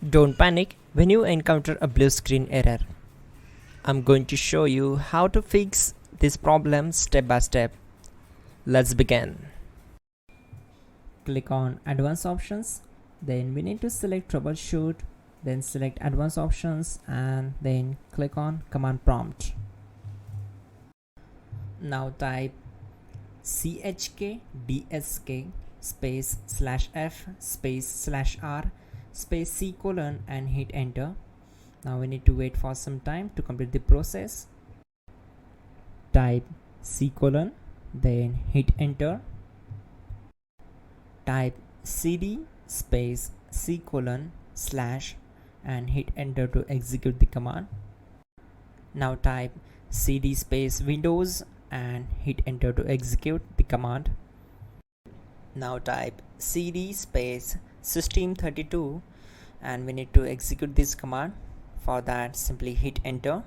Don't panic when you encounter a blue screen error. I'm going to show you how to fix this problem step by step. Let's begin. Click on Advanced Options. Then we need to select Troubleshoot. Then select Advanced Options and then click on Command Prompt. Now type chkdsk space /f space /r space C colon and hit enter. Now we need to wait for some time to complete the process. Type C colon, then hit enter. Type cd space C colon / and hit enter to execute the command. Now type cd space Windows and hit enter to execute the command. Now type cd space system32 and we need to execute this command. For that, simply hit enter.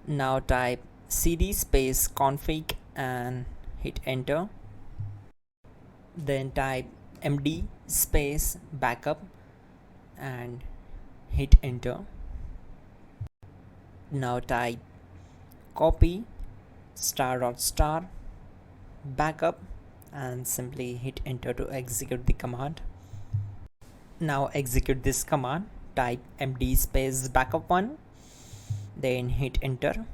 Now type cd space config and hit enter. Then type md space backup and hit enter. Now type copy ** backup and simply hit enter to execute the command. Now execute this command. Type md space backup1, then hit enter.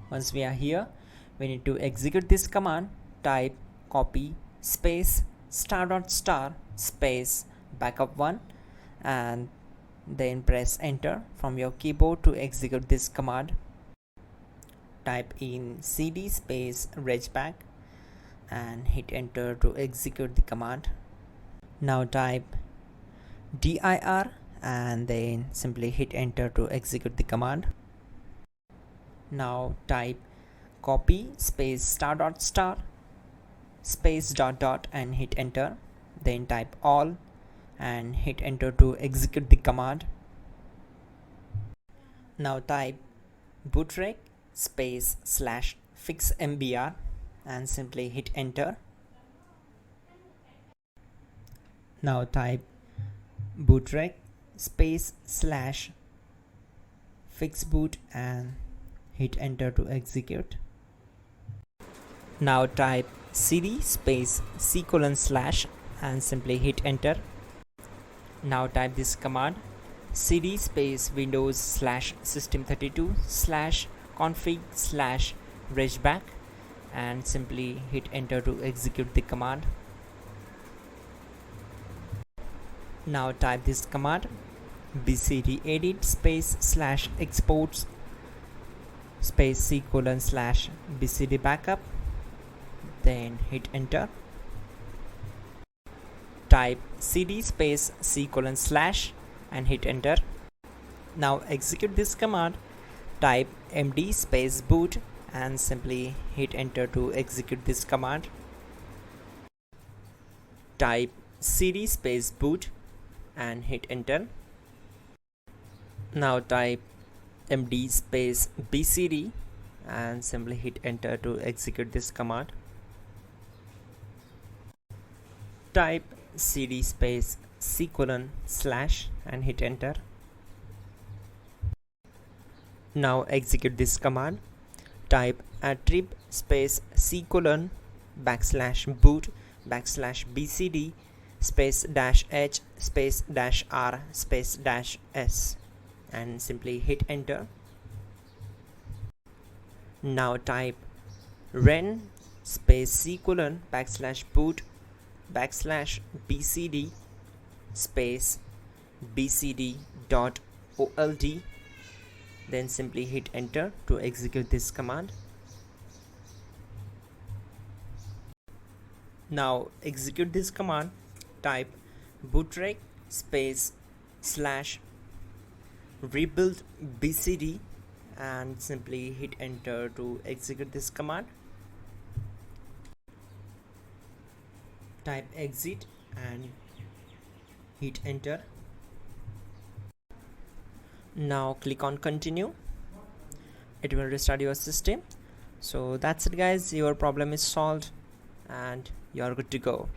Once we are here, we need to execute this command. Type copy space ** space backup1 and then press enter from your keyboard to execute this command. Type in cd space regback and hit enter to execute the command. Now type dir and then simply hit enter to execute the command. Now type copy space ** space ... and hit enter. Then type all and hit enter to execute the command. Now type bootrec space / fixmbr and simply hit enter. Now type bootrec space / fixboot and hit enter to execute. Now type cd space C colon / and simply hit enter. Now type this command cd space Windows / system32 / config / regback and simply hit enter to execute the command. Now type this command bcdedit space / exports space C colon / bcd backup, then hit enter. Type cd space C colon / and hit enter. Now execute this command. Type md space boot and simply hit enter to execute this command. Type cd space boot and hit enter. Now type md space bcd and simply hit enter to execute this command. Type cd space C colon / and hit enter. Now execute this command. Type attrib space C colon /boot /bcd space -h space -r space -s and simply hit enter. Now type ren space C colon /boot /bcd space bcd.old, then simply hit enter to execute this command. Now execute this command. Type bootrec space / rebuildbcd and simply hit enter to execute this command. Type exit and hit enter. Now click on continue. It will restart your system. So that's it guys, your problem is solved and you're good to go.